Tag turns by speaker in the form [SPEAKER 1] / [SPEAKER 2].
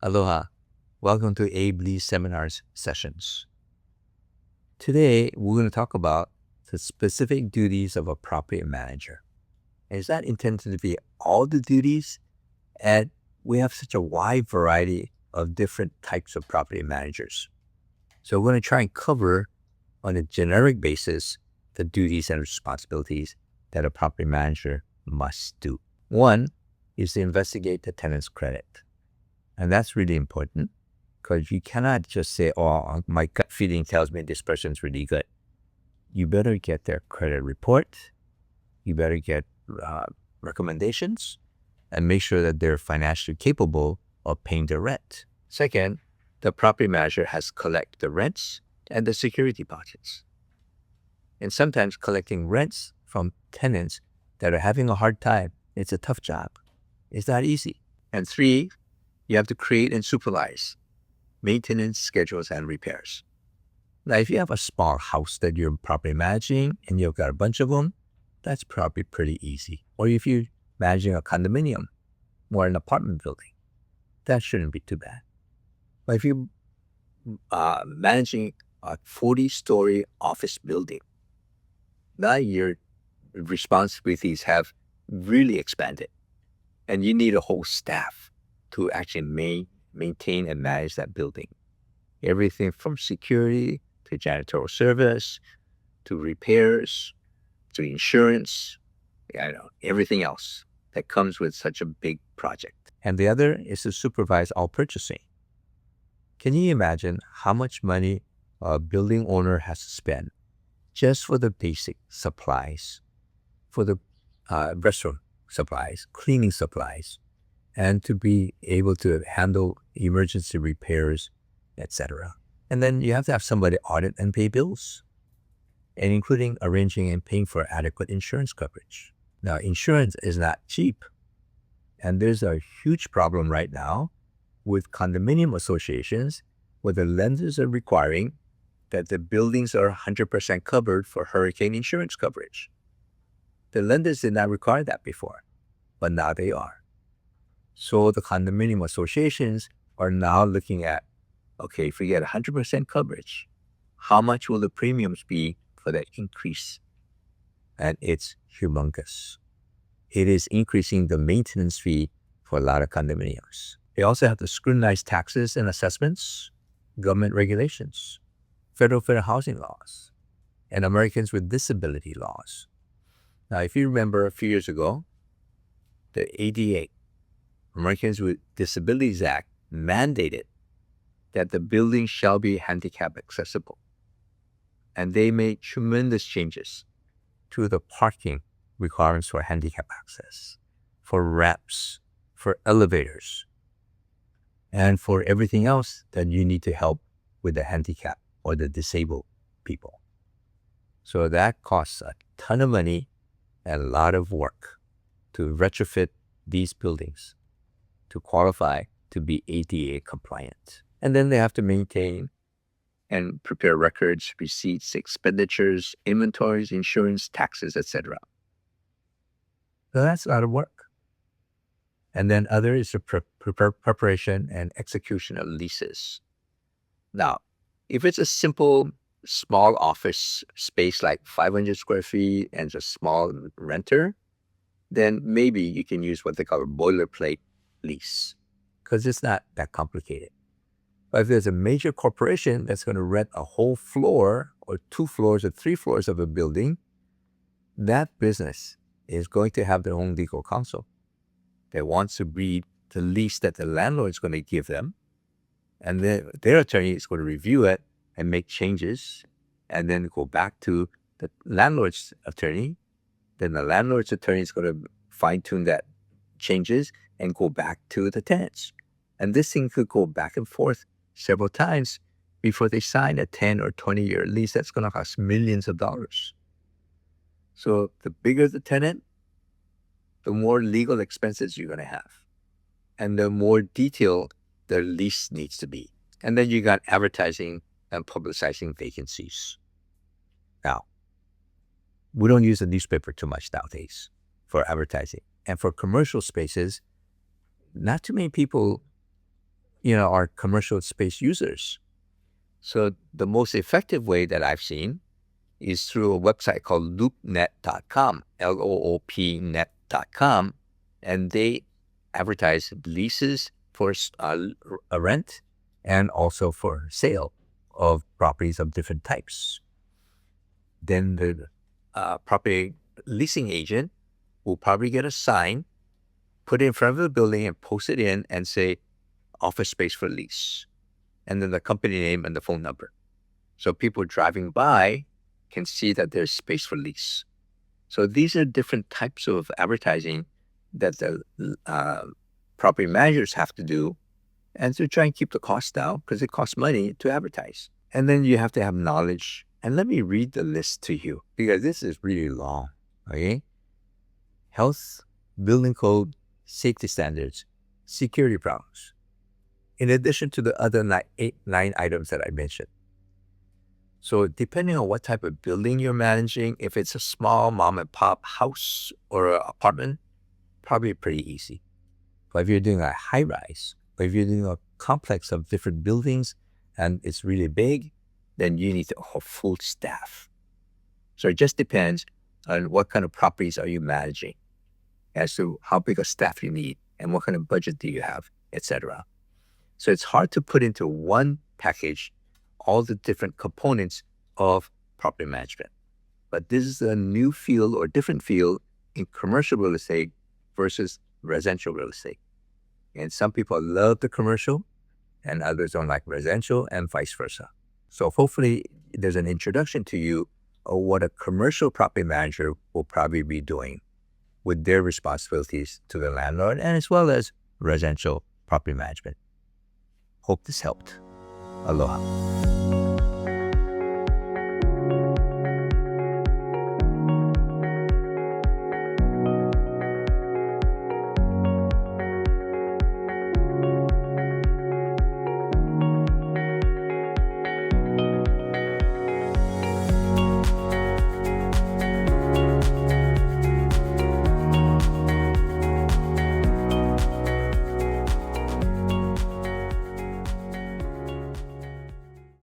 [SPEAKER 1] Aloha. Welcome to Abe Lee's Seminars sessions. Today, we're going to talk about the specific duties of a property manager. And it's not intended to be all the duties, and we have such a wide variety of different types of property managers. So we're going to try and cover on a generic basis the duties and responsibilities that a property manager must do. One is to investigate the tenant's credit. And that's really important because you cannot just say, oh, my gut feeling tells me this person's really good. You better get their credit report. You better get recommendations and make sure that they're financially capable of paying their rent. Second, the property manager has to collect the rents and the security deposits. And sometimes collecting rents from tenants that are having a hard time, it's a tough job. It's not easy. And three, you have to create and supervise maintenance schedules and repairs. Now, if you have a small house that you're property managing and you've got a bunch of them, that's probably pretty easy. Or if you're managing a condominium or an apartment building, that shouldn't be too bad. But if you're managing a 40-story office building, now your responsibilities have really expanded, and you need a whole staff to actually maintain and manage that building. Everything from security to janitorial service to repairs to insurance, everything else that comes with such a big project. And the other is to supervise all purchasing. Can you imagine how much money a building owner has to spend just for the basic supplies, for the restaurant supplies, cleaning supplies, and to be able to handle emergency repairs, etc. And then you have to have somebody audit and pay bills, and including arranging and paying for adequate insurance coverage. Now, insurance is not cheap, and there's a huge problem right now with condominium associations where the lenders are requiring that the buildings are 100% covered for hurricane insurance coverage. The lenders did not require that before, but now they are. So the condominium associations are now looking at, okay, if we get 100% coverage, how much will the premiums be for that increase? And it's humongous. It is increasing the maintenance fee for a lot of condominiums. They also have to scrutinize taxes and assessments, government regulations, federal fair housing laws, and Americans with disability laws. Now, if you remember a few years ago, the ADA, Americans with Disabilities Act, mandated that the building shall be handicap accessible. And they made tremendous changes to the parking requirements for handicap access, for ramps, for elevators, and for everything else that you need to help with the handicap or the disabled people. So that costs a ton of money and a lot of work to retrofit these buildings to qualify to be ADA compliant. And then they have to maintain and prepare records, receipts, expenditures, inventories, insurance, taxes, etc. So that's a lot of work. And then other is the preparation and execution of leases. Now, if it's a simple, small office space like 500 square feet and a small renter, then maybe you can use what they call a boilerplate lease because it's not that complicated. But if there's a major corporation that's going to rent a whole floor or 2 floors or 3 floors of a building, that business is going to have their own legal counsel that wants to read the lease that the landlord is going to give them, and then their attorney is going to review it and make changes, and then go back to the landlord's attorney. Then the landlord's attorney is going to fine-tune that changes and go back to the tenants. And this thing could go back and forth several times before they sign a 10 or 20-year lease that's going to cost millions of dollars. So the bigger the tenant, the more legal expenses you're going to have, and the more detailed the lease needs to be. And then you got advertising and publicizing vacancies. Now, we don't use the newspaper too much nowadays for advertising. And for commercial spaces, not too many people are commercial space users. So the most effective way that I've seen is through a website called loopnet.com, LOOP net.com, and they advertise leases for a rent and also for sale of properties of different types. Then the property leasing agent will probably get a sign, put it in front of the building and post it in and say, office space for lease, and then the company name and the phone number. So people driving by can see that there's space for lease. So these are different types of advertising that the property managers have to do, and to try and keep the cost down, because it costs money to advertise. And then you have to have knowledge. And let me read the list to you, because this is really long. Okay? Health, building code, safety standards, security problems, in addition to the other nine items that I mentioned. So depending on what type of building you're managing, if it's a small mom and pop house or an apartment, probably pretty easy. But if you're doing a high rise, or if you're doing a complex of different buildings and it's really big, then you need a full staff. So it just depends on what kind of properties are you managing as to how big a staff you need and what kind of budget do you have, etc. So it's hard to put into one package all the different components of property management. But this is a new field or different field in commercial real estate versus residential real estate. And some people love the commercial and others don't like residential, and vice versa. So hopefully there's an introduction to you of what a commercial property manager will probably be doing with their responsibilities to the landlord, and as well as residential property management. Hope this helped. Aloha.